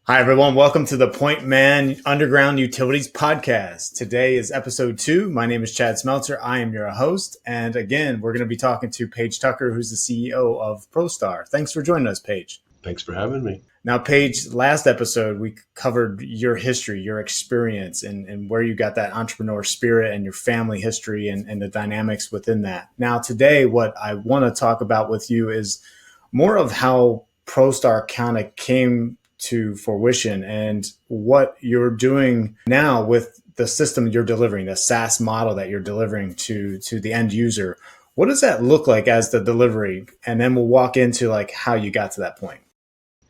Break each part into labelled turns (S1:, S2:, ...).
S1: Hi, everyone. Welcome to the PointMan Underground Utilities Podcast. Today is episode 2. My name is Chad Smeltzer. I am your host. And again, we're going to be talking to Paige Tucker, who's the CEO of Prostar. Thanks for joining us, Paige.
S2: Thanks for having me.
S1: Now, Paige, last episode, we covered your history, your experience, and where you got that entrepreneur spirit and your family history and the dynamics within that. Now, today, what I want to talk about with you is more of how Prostar kind of came to fruition and what you're doing now with the system you're delivering, the SaaS model that you're delivering to the end user. What does that look like as the delivery? And then we'll walk into like how you got to that point.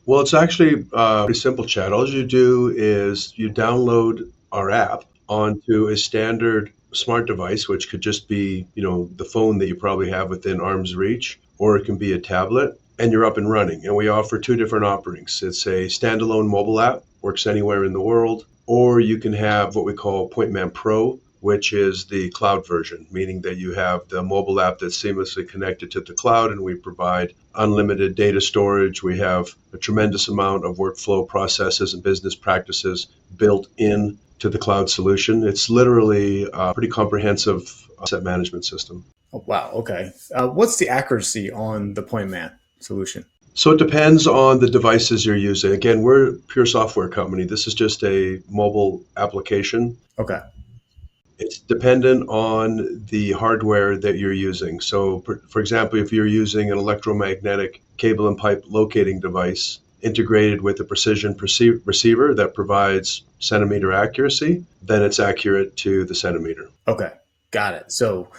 S2: Well, it's actually pretty simple, Chad. All you do is you download our app onto a standard smart device, which could just be, the phone that you probably have within arm's reach, or it can be a tablet, and you're up and running. And we offer two different offerings. It's a standalone mobile app, works anywhere in the world, or you can have what we call PointMan Pro, which is the cloud version, meaning that you have the mobile app that's seamlessly connected to the cloud, and we provide unlimited data storage. We have a tremendous amount of workflow processes and business practices built in to the cloud solution. It's literally a pretty comprehensive asset management system.
S1: Oh, wow. Okay. What's the accuracy on the PointMan solution?
S2: So it depends on the devices you're using. Again, we're a pure software company. This is just a mobile application.
S1: Okay.
S2: It's dependent on the hardware that you're using. So, for example, if you're using an electromagnetic cable and pipe locating device integrated with a precision receiver that provides centimeter accuracy, then it's accurate to the centimeter.
S1: Okay, got it. So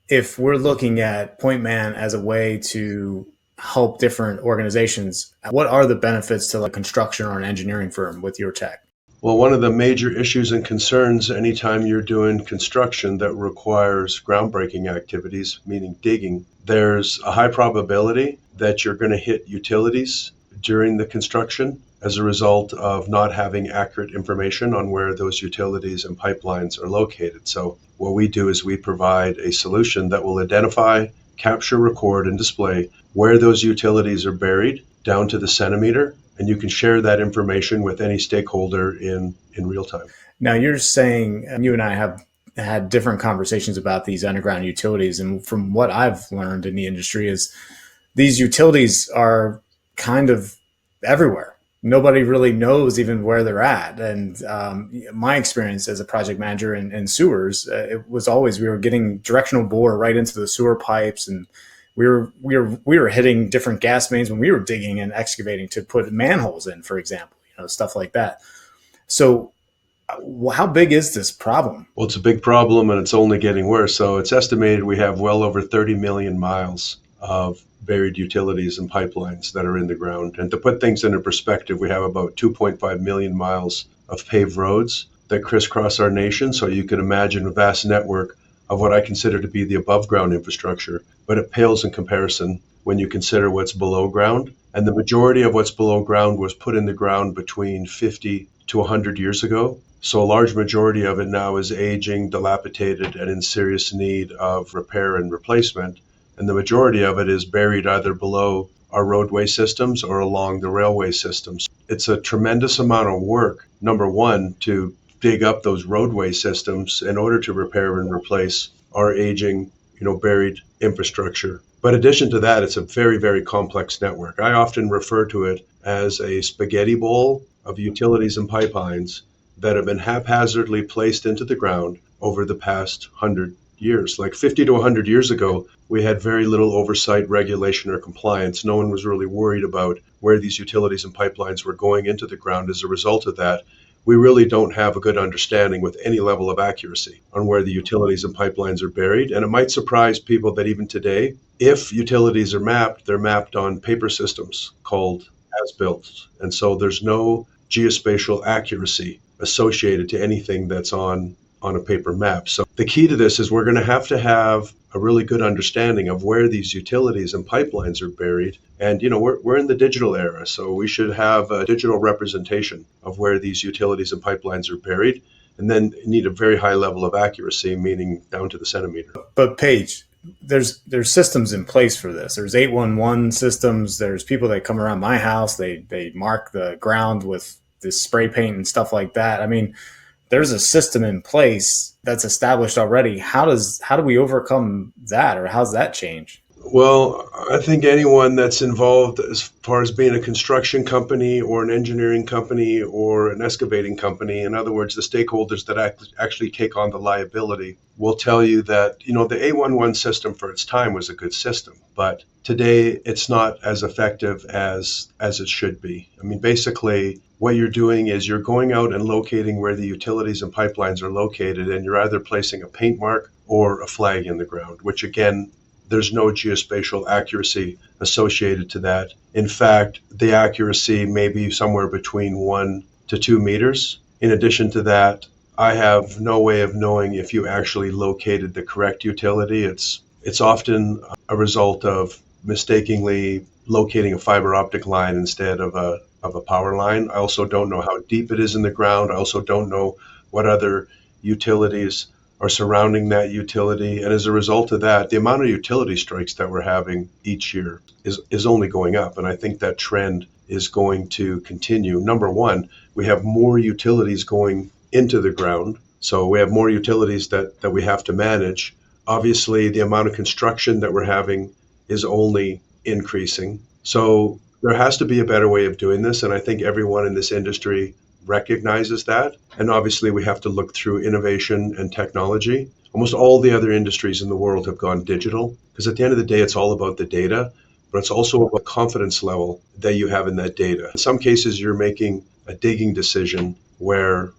S1: if we're looking at PointMan as a way to help different organizations, what are the benefits to like construction or an engineering firm with your tech?
S2: Well, one of the major issues and concerns anytime you're doing construction that requires groundbreaking activities, meaning digging, there's a high probability that you're going to hit utilities during the construction as a result of not having accurate information on where those utilities and pipelines are located. So what we do is we provide a solution that will identify, capture, record, and display where those utilities are buried down to the centimeter, and you can share that information with any stakeholder in real time.
S1: Now you're saying, you and I have had different conversations about these underground utilities, and from what I've learned in the industry is these utilities are kind of everywhere. Nobody really knows even where they're at. And my experience as a project manager in sewers, it was always we were getting directional bore right into the sewer pipes, and we were hitting different gas mains when we were digging and excavating to put manholes in, for example, stuff like that. So how big is this problem?
S2: Well, it's a big problem, and it's only getting worse. So it's estimated we have well over 30 million miles of buried utilities and pipelines that are in the ground. And to put things into perspective, we have about 2.5 million miles of paved roads that crisscross our nation. So you can imagine a vast network of what I consider to be the above ground infrastructure, but it pales in comparison when you consider what's below ground. And the majority of what's below ground was put in the ground between 50 to 100 years ago. So a large majority of it now is aging, dilapidated, and in serious need of repair and replacement. And the majority of it is buried either below our roadway systems or along the railway systems. It's a tremendous amount of work, number one, to dig up those roadway systems in order to repair and replace our aging, buried infrastructure. But in addition to that, it's a very, very complex network. I often refer to it as a spaghetti bowl of utilities and pipelines that have been haphazardly placed into the ground over the past 100 years. Like 50 to 100 years ago, we had very little oversight, regulation, or compliance. No one was really worried about where these utilities and pipelines were going into the ground. As a result of that, we really don't have a good understanding with any level of accuracy on where the utilities and pipelines are buried. And it might surprise people that even today, if utilities are mapped, they're mapped on paper systems called as-built. And so there's no geospatial accuracy associated to anything that's on a paper map. So the key to this is we're going to have a really good understanding of where these utilities and pipelines are buried. And, we're in the digital era, so we should have a digital representation of where these utilities and pipelines are buried. And then you need a very high level of accuracy, meaning down to the centimeter.
S1: But Paige, there's systems in place for this. There's 811 systems. There's people that come around my house. They mark the ground with the spray paint and stuff like that. I mean, there's a system in place that's established already. How do we overcome that, or how's that change?
S2: Well, I think anyone that's involved as far as being a construction company or an engineering company or an excavating company, in other words, the stakeholders that actually take on the liability, will tell you that, the 811 system for its time was a good system, but today it's not as effective as it should be. I mean, basically, what you're doing is you're going out and locating where the utilities and pipelines are located, and you're either placing a paint mark or a flag in the ground, which again, there's no geospatial accuracy associated to that. In fact, the accuracy may be somewhere between 1 to 2 meters. In addition to that, I have no way of knowing if you actually located the correct utility. It's often a result of mistakenly locating a fiber optic line instead of a power line. I also don't know how deep it is in the ground. I also don't know what other utilities are surrounding that utility. And as a result of that, the amount of utility strikes that we're having each year is only going up. And I think that trend is going to continue. Number one, we have more utilities going into the ground. So we have more utilities that we have to manage. Obviously, the amount of construction that we're having is only increasing. So there has to be a better way of doing this. And I think everyone in this industry recognizes that. And obviously, we have to look through innovation and technology. Almost all the other industries in the world have gone digital, because at the end of the day, it's all about the data, but it's also about confidence level that you have in that data. In some cases, you're making a digging decision where,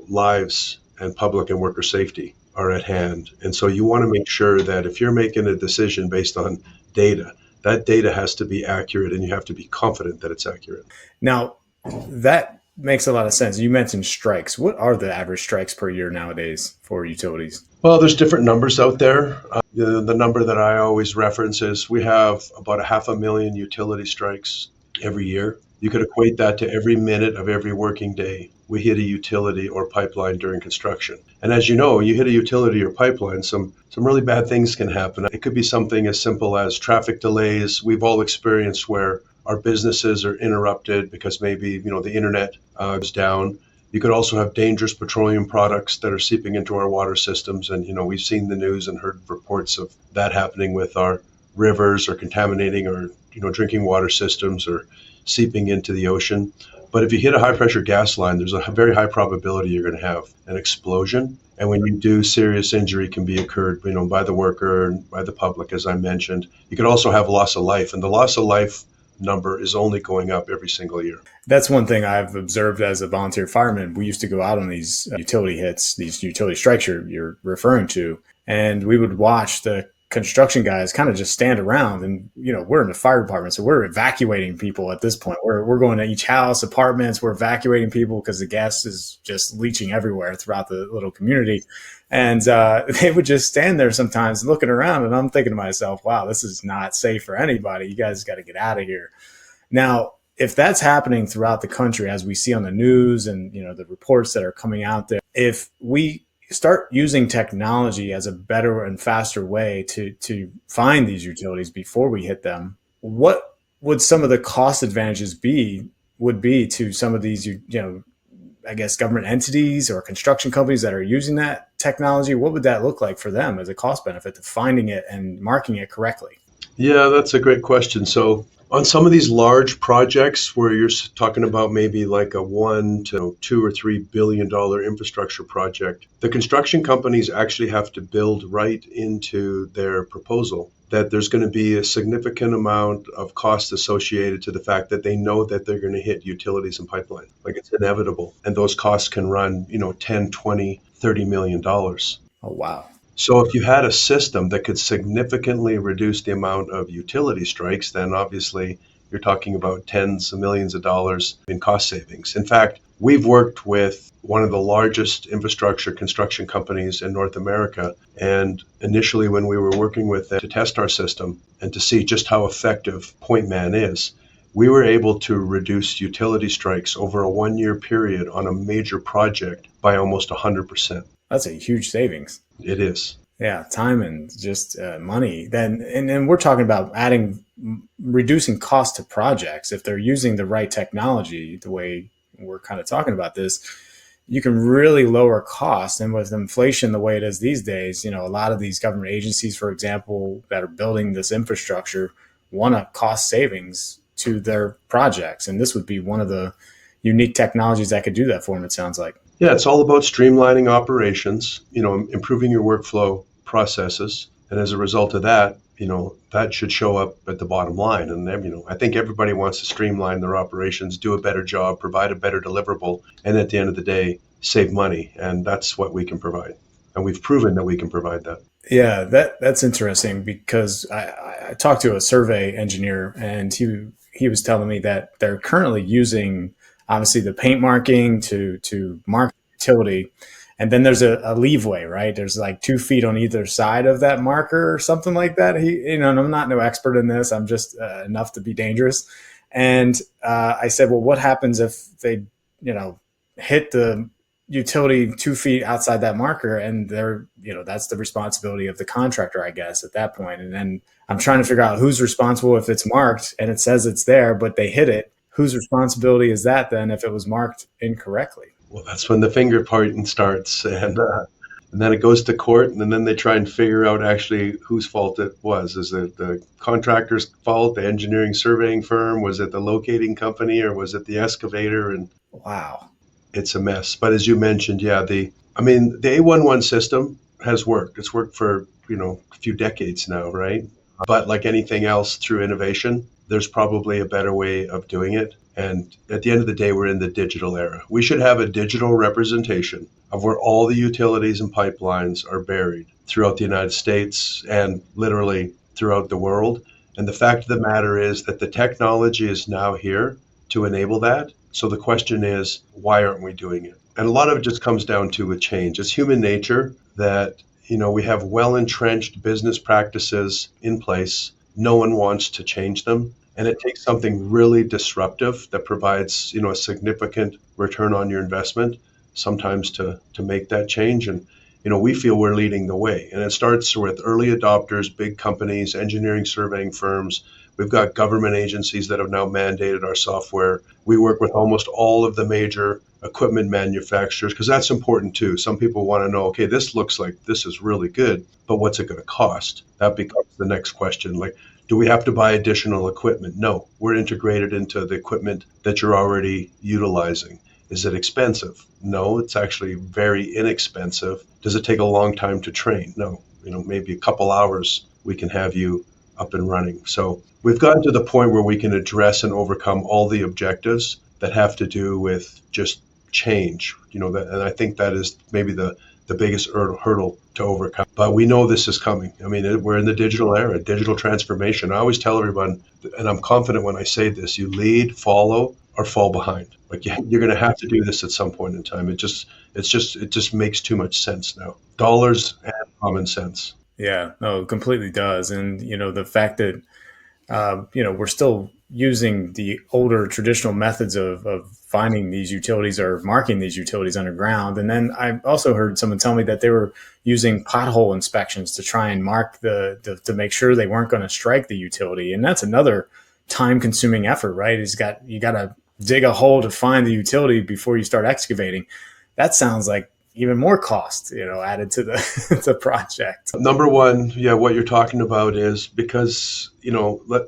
S2: lives and public and worker safety are at hand. And so you want to make sure that if you're making a decision based on data, that data has to be accurate, and you have to be confident that it's accurate.
S1: Now, that makes a lot of sense. You mentioned strikes. What are the average strikes per year nowadays for utilities?
S2: Well, there's different numbers out there. The number that I always reference is we have about 500,000 utility strikes every year. You could equate that to every minute of every working day we hit a utility or pipeline during construction. And as you know, you hit a utility or pipeline, some really bad things can happen. It could be something as simple as traffic delays. We've all experienced where our businesses are interrupted because maybe, the internet is down. You could also have dangerous petroleum products that are seeping into our water systems. And, we've seen the news and heard reports of that happening with our rivers, or contaminating our, drinking water systems, or seeping into the ocean. But if you hit a high pressure gas line, there's a very high probability you're going to have an explosion. And when you do, serious injury can be occurred, by the worker and by the public, as I mentioned. You could also have loss of life, and the loss of life number is only going up every single year.
S1: That's one thing I've observed as a volunteer fireman. We used to go out on these utility hits, these utility strikes you're referring to, and we would watch the construction guys kind of just stand around, and we're in the fire department, so we're evacuating people at this point. We're going to each house, apartments, we're evacuating people because the gas is just leaching everywhere throughout the little community. And they would just stand there sometimes looking around, and I'm thinking to myself, wow, this is not safe for anybody. You guys got to get out of here. Now, if that's happening throughout the country, as we see on the news and the reports that are coming out there, if we start using technology as a better and faster way to find these utilities before we hit them, what would some of the cost advantages would be to some of these, I guess, government entities or construction companies that are using that technology? What would that look like for them as a cost benefit to finding it and marking it correctly?
S2: Yeah, that's a great question. So on some of these large projects where you're talking about maybe like a $1 to $2 or $3 billion infrastructure project, the construction companies actually have to build right into their proposal that there's going to be a significant amount of cost associated to the fact that they know that they're going to hit utilities and pipeline. Like, it's inevitable. And those costs can run, 10, 20, $30 million.
S1: Oh, wow.
S2: So if you had a system that could significantly reduce the amount of utility strikes, then obviously you're talking about tens of millions of dollars in cost savings. In fact, we've worked with one of the largest infrastructure construction companies in North America. And initially, when we were working with them to test our system and to see just how effective PointMan is, we were able to reduce utility strikes over a 1-year period on a major project by almost 100%.
S1: That's a huge savings.
S2: It is.
S1: Yeah, time and just money. Then we're talking about reducing cost to projects if they're using the right technology the way we're kind of talking about this, you can really lower costs. And with inflation the way it is these days, a lot of these government agencies, for example, that are building this infrastructure want a cost savings to their projects. And this would be one of the unique technologies that could do that for them, it sounds like.
S2: Yeah, it's all about streamlining operations, improving your workflow processes. And as a result of that, that should show up at the bottom line. And, I think everybody wants to streamline their operations, do a better job, provide a better deliverable, and at the end of the day, save money. And that's what we can provide. And we've proven that we can provide that.
S1: Yeah, that's interesting, because I talked to a survey engineer, and he was telling me that they're currently using, obviously, the paint marking to mark utility. And then there's a leeway, right? There's like 2 feet on either side of that marker or something like that. And I'm not no expert in this. I'm just enough to be dangerous. And I said, well, what happens if they, hit the utility 2 feet outside that marker? And they're, that's the responsibility of the contractor, I guess, at that point. And then I'm trying to figure out who's responsible if it's marked and it says it's there, but they hit it. Whose responsibility is that then if it was marked incorrectly?
S2: Well, that's when the finger pointing starts, and then it goes to court, and then they try and figure out actually whose fault it was. Is it the contractor's fault, the engineering surveying firm? Was it the locating company, or was it the excavator? And
S1: wow,
S2: it's a mess. But as you mentioned, yeah, the A11 system has worked. It's worked for a few decades now, right? But like anything else through innovation, there's probably a better way of doing it. And at the end of the day, we're in the digital era. We should have a digital representation of where all the utilities and pipelines are buried throughout the United States and literally throughout the world. And the fact of the matter is that the technology is now here to enable that. So the question is, why aren't we doing it? And a lot of it just comes down to a change. It's human nature that, we have well-entrenched business practices in place. No one wants to change them. And it takes something really disruptive that provides, a significant return on your investment sometimes to make that change. And, we feel we're leading the way. And it starts with early adopters, big companies, engineering surveying firms. We've got government agencies that have now mandated our software. We work with almost all of the major equipment manufacturers, because that's important too. Some people want to know, okay, this looks like this is really good, but what's it going to cost? That becomes the next question. Like, do we have to buy additional equipment? No, we're integrated into the equipment that you're already utilizing. Is it expensive? No, it's actually very inexpensive. Does it take a long time to train? No, maybe a couple hours we can have you up and running. So we've gotten to the point where we can address and overcome all the objectives that have to do with just change. And I think that is maybe the biggest hurdle to overcome. But we know this is coming. We're in the digital era, digital transformation. I always tell everyone, and I'm confident when I say this, you lead, follow, or fall behind. Like you're going to have to do this at some point in time. It just makes too much sense now. Dollars and common sense.
S1: Yeah, no, it completely does. And, the fact that, we're still using the older traditional methods of finding these utilities or marking these utilities underground. And then I also heard someone tell me that they were using pothole inspections to try and mark to make sure they weren't going to strike the utility. And that's another time consuming effort, right? You got to dig a hole to find the utility before you start excavating. That sounds like even more cost, added to the project.
S2: Number one, what you're talking about is because,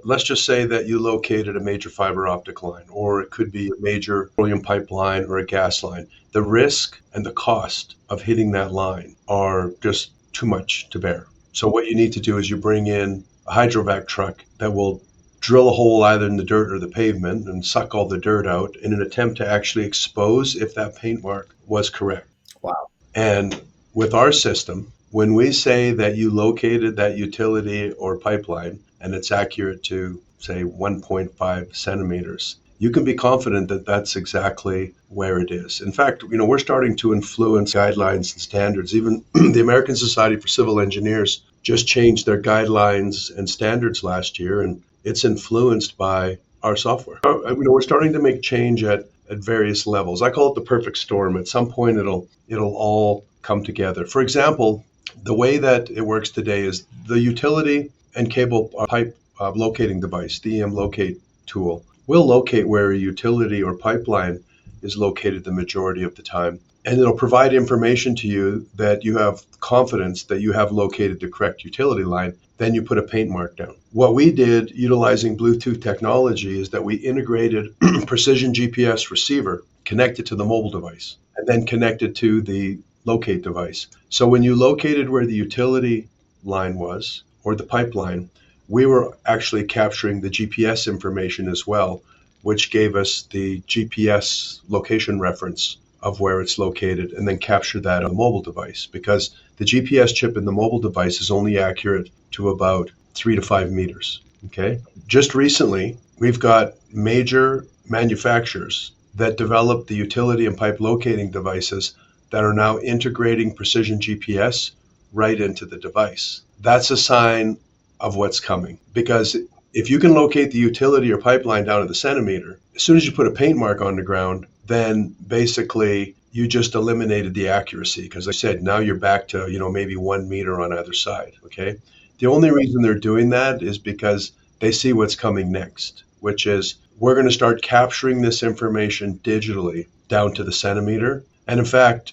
S2: let's just say that you located a major fiber optic line, or it could be a major petroleum pipeline or a gas line. The risk and the cost of hitting that line are just too much to bear. So what you need to do is you bring in a hydrovac truck that will drill a hole either in the dirt or the pavement and suck all the dirt out in an attempt to actually expose if that paint mark was correct.
S1: Wow.
S2: And with our system, when we say that you located that utility or pipeline and it's accurate to, say, 1.5 centimeters, you can be confident that that's exactly where it is. In fact, we're starting to influence guidelines and standards. Even the American Society for Civil Engineers just changed their guidelines and standards last year, and it's influenced by our software. We're starting to make change at various levels. I call it the perfect storm. At some point, it'll all come together. For example, the way that it works today is the utility and cable pipe locating device, the EM locate tool, will locate where a utility or pipeline is located the majority of the time. And it'll provide information to you that you have confidence that you have located the correct utility line. Then you put a paint mark down. What we did utilizing Bluetooth technology is that we integrated precision GPS receiver connected to the mobile device and then connected to the locate device. So when you located where the utility line was or the pipeline, we were actually capturing the GPS information as well, which gave us the GPS location reference of where it's located and then capture that on the mobile device, because the GPS chip in the mobile device is only accurate to about 3 to 5 meters. Okay. Just recently, we've got major manufacturers that developed the utility and pipe locating devices that are now integrating precision GPS right into the device. That's a sign of what's coming, because if you can locate the utility or pipeline down to the centimeter, as soon as you put a paint mark on the ground, then basically you just eliminated the accuracy, because I said now you're back to maybe 1 meter on either side. Okay, the only reason they're doing that is because they see what's coming next, which is we're going to start capturing this information digitally down to the centimeter. And in fact,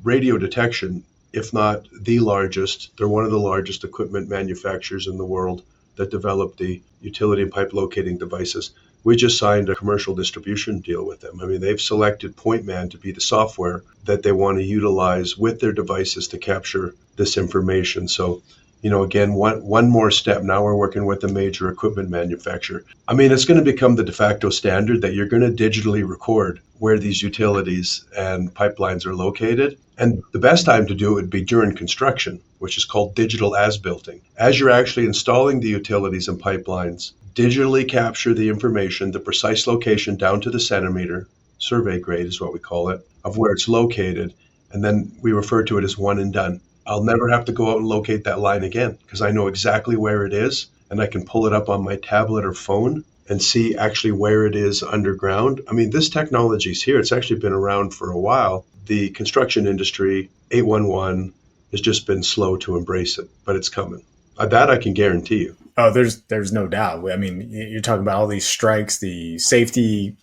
S2: radio detection, if not the largest, they're one of the largest equipment manufacturers in the world that develop the utility and pipe locating devices. We just signed a commercial distribution deal with them. I mean, they've selected PointMan to be the software that they want to utilize with their devices to capture this information. So, again, one more step. Now we're working with a major equipment manufacturer. I mean, it's going to become the de facto standard that you're going to digitally record where these utilities and pipelines are located. And the best time to do it would be during construction, which is called digital as-builting. As you're actually installing the utilities and pipelines, digitally capture the information, the precise location down to the centimeter, survey grade is what we call it, of where it's located. And then we refer to it as one and done. I'll never have to go out and locate that line again, because I know exactly where it is, and I can pull it up on my tablet or phone and see actually where it is underground. I mean, this technology is here. It's actually been around for a while. The construction industry, 811, has just been slow to embrace it, but it's coming. That I can guarantee you.
S1: Oh, there's no doubt. I mean, you're talking about all these strikes, the safety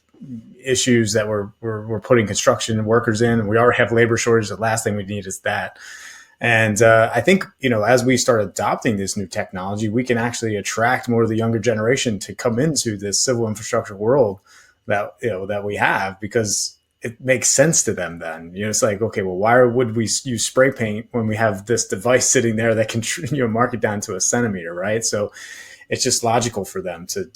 S1: issues that we're putting construction workers in, and we already have labor shortage. The last thing we need is that. And I think, as we start adopting this new technology, we can actually attract more of the younger generation to come into this civil infrastructure world that we have, because it makes sense to them then. It's like, okay, well, why would we use spray paint when we have this device sitting there that can mark it down to a centimeter, right? So it's just logical for them to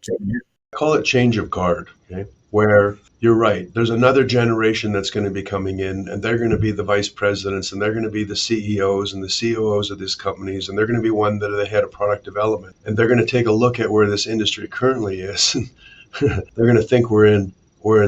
S2: I call it change of guard, okay? Where you're right, there's another generation that's going to be coming in, and they're going to be the vice presidents, and they're going to be the CEOs and the COOs of these companies, and they're going to be one that are the head of product development, and they're going to take a look at where this industry currently is. They're going to think we're in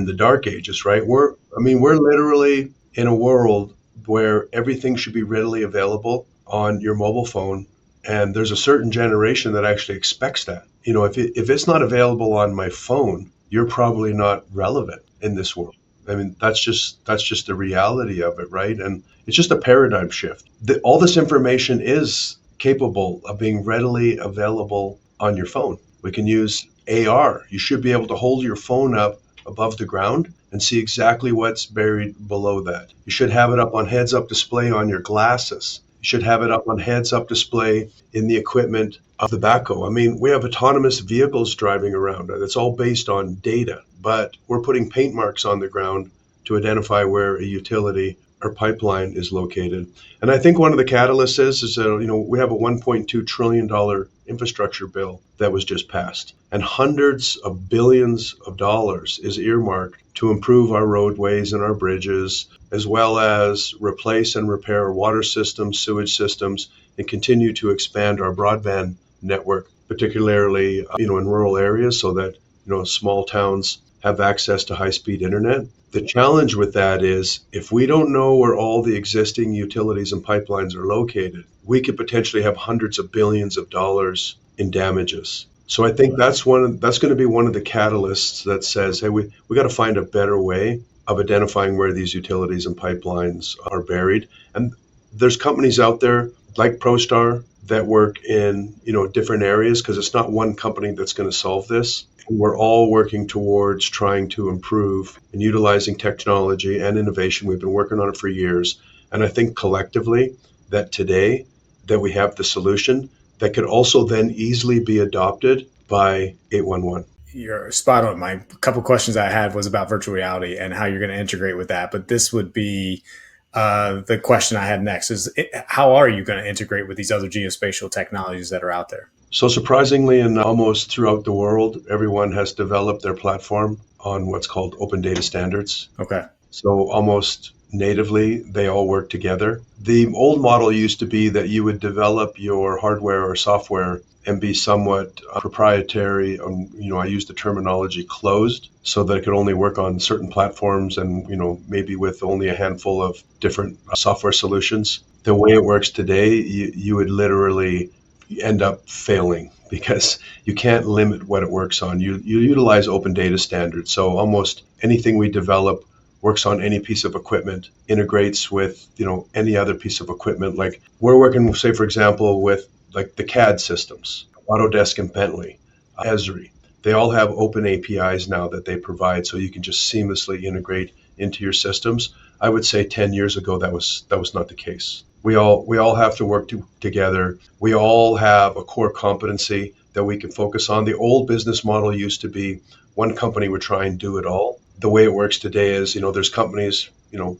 S2: the dark ages, right? We're literally in a world where everything should be readily available on your mobile phone, and there's a certain generation that actually expects that. If it's not available on my phone, you're probably not relevant in this world. I mean, that's just the reality of it, right? And it's just a paradigm shift. All this information is capable of being readily available on your phone. We can use AR. You should be able to hold your phone up above the ground and see exactly what's buried below that. You should have it up on heads-up display on your glasses. You should have it up on heads-up display in the equipment of the backhoe. I mean, we have autonomous vehicles driving around. It's all based on data, but we're putting paint marks on the ground to identify where a utility or pipeline is located. And I think one of the catalysts is that, we have a $1.2 trillion infrastructure bill that was just passed, and hundreds of billions of dollars is earmarked to improve our roadways and our bridges, as well as replace and repair water systems, sewage systems, and continue to expand our broadband network, particularly in rural areas, so that small towns have access to high-speed internet. The challenge with that is, if we don't know where all the existing utilities and pipelines are located, we could potentially have hundreds of billions of dollars in damages. So I think that's going to be one of the catalysts that says, hey, we got to find a better way of identifying where these utilities and pipelines are buried. And there's companies out there like Prostar that work in, different areas, because it's not one company that's going to solve this. We're all working towards trying to improve and utilizing technology and innovation. We've been working on it for years. And I think collectively that today that we have the solution that could also then easily be adopted by 811.
S1: You're spot on. My couple questions I had was about virtual reality and how you're going to integrate with that. But this would be the question I had next is how are you going to integrate with these other geospatial technologies that are out there?
S2: So surprisingly, and almost throughout the world, everyone has developed their platform on what's called open data standards.
S1: Okay.
S2: So almost natively, they all work together. The old model used to be that you would develop your hardware or software and be somewhat proprietary. I use the terminology closed, so that it could only work on certain platforms and, maybe with only a handful of different software solutions. The way it works today, you would literally end up failing because you can't limit what it works on. You utilize open data standards. So almost anything we develop works on any piece of equipment, integrates with, any other piece of equipment. Like we're working, say, for example, with like the CAD systems, Autodesk and Bentley, Esri. They all have open APIs now that they provide, so you can just seamlessly integrate into your systems. I would say 10 years ago, that was not the case. We all have to work together. We all have a core competency that we can focus on. The old business model used to be one company would try and do it all. The way it works today is, there's companies,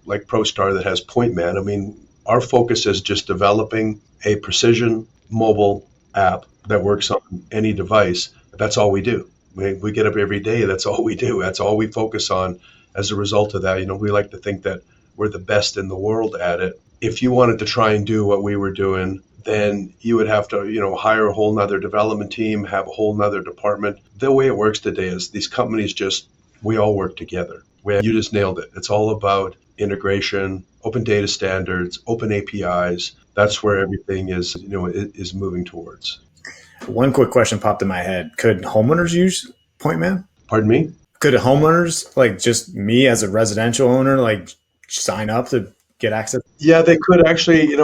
S2: like Prostar that has PointMan. I mean, our focus is just developing a precision mobile app that works on any device. That's all we do. We get up every day. That's all we do. That's all we focus on. As a result of that, we like to think that we're the best in the world at it. If you wanted to try and do what we were doing, then you would have to, hire a whole nother development team, have a whole nother department. The way it works today is these companies we all work together. You just nailed it. It's all about integration, open data standards, open APIs. That's where everything is moving towards.
S1: One quick question popped in my head. Could homeowners use PointMan?
S2: Pardon me?
S1: Could homeowners, like just me as a residential owner, like sign up to get access?
S2: Yeah, they could actually,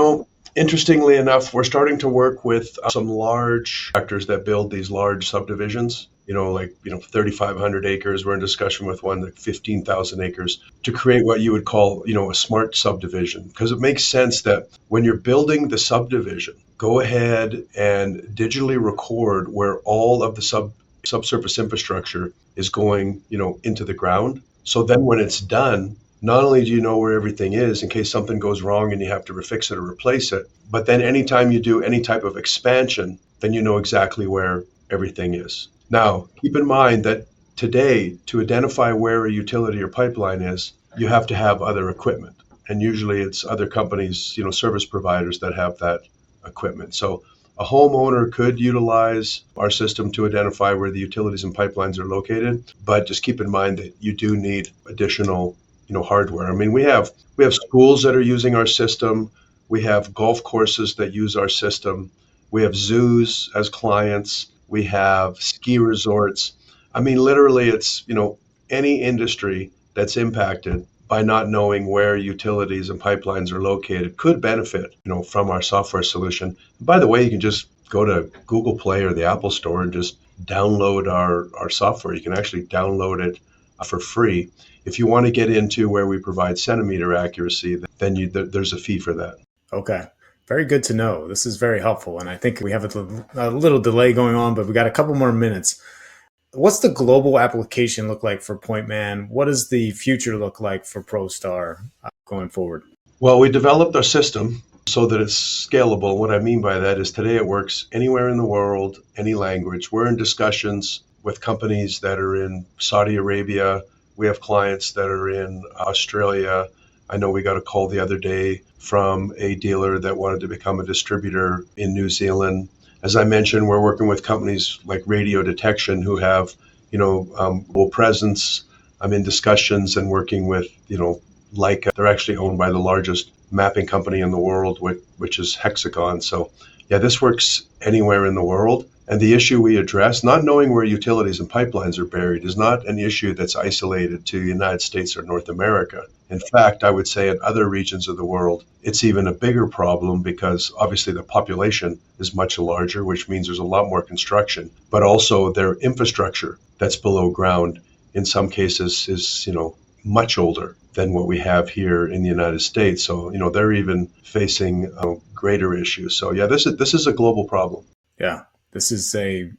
S2: interestingly enough, we're starting to work with some large actors that build these large subdivisions, 3,500 acres. We're in discussion with one like 15,000 acres to create what you would call, a smart subdivision. Because it makes sense that when you're building the subdivision, go ahead and digitally record where all of the subsurface infrastructure is going, into the ground. So then when it's done, not only do you know where everything is in case something goes wrong and you have to refix it or replace it, but then anytime you do any type of expansion, then you know exactly where everything is. Now, keep in mind that today, to identify where a utility or pipeline is, you have to have other equipment. And usually it's other companies, service providers that have that equipment. So a homeowner could utilize our system to identify where the utilities and pipelines are located, but just keep in mind that you do need additional hardware. I mean, we have schools that are using our system. We have golf courses that use our system. We have zoos as clients. We have ski resorts. I mean, literally, it's, any industry that's impacted by not knowing where utilities and pipelines are located could benefit, from our software solution. And by the way, you can just go to Google Play or the Apple Store and just download our software. You can actually download it for free. If you want to get into where we provide centimeter accuracy, then there's a fee for that.
S1: Okay. Very good to know. This is very helpful. And I think we have a little delay going on, but we got a couple more minutes. What's the global application look like for PointMan? What does the future look like for Prostar going forward?
S2: Well, we developed our system so that it's scalable. What I mean by that is today it works anywhere in the world, any language. We're in discussions with companies that are in Saudi Arabia. We have clients that are in Australia. I know we got a call the other day from a dealer that wanted to become a distributor in New Zealand. As I mentioned, we're working with companies like Radio Detection who have, global presence. I'm in discussions and working with, Leica. They're actually owned by the largest mapping company in the world, which is Hexagon. So, yeah, this works anywhere in the world. And the issue we address, not knowing where utilities and pipelines are buried, is not an issue that's isolated to the United States or North America. In fact, I would say in other regions of the world, it's even a bigger problem because obviously the population is much larger, which means there's a lot more construction, but also their infrastructure that's below ground in some cases is, much older than what we have here in the United States. So, they're even facing greater issues. So, yeah, this is a global problem.
S1: Yeah, this is a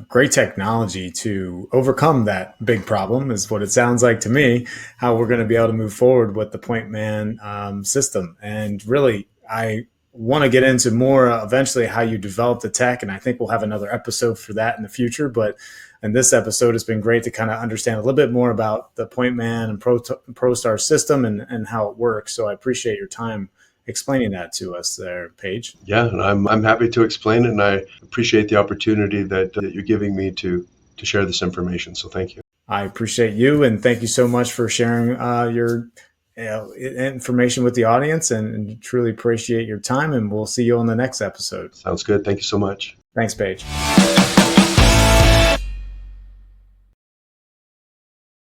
S1: great technology to overcome that big problem, is what it sounds like to me, how we're going to be able to move forward with the PointMan system. And really, I want to get into more eventually how you develop the tech. And I think we'll have another episode for that in the future. But in this episode, it's been great to kind of understand a little bit more about the PointMan and Prostar system and how it works. So I appreciate your time explaining that to us there, Paige.
S2: Yeah, and I'm happy to explain it, and I appreciate the opportunity that you're giving me to share this information. So thank you.
S1: I appreciate you, and thank you so much for sharing your information with the audience, and truly appreciate your time. And we'll see you on the next episode.
S2: Sounds good. Thank you so much.
S1: Thanks, Paige.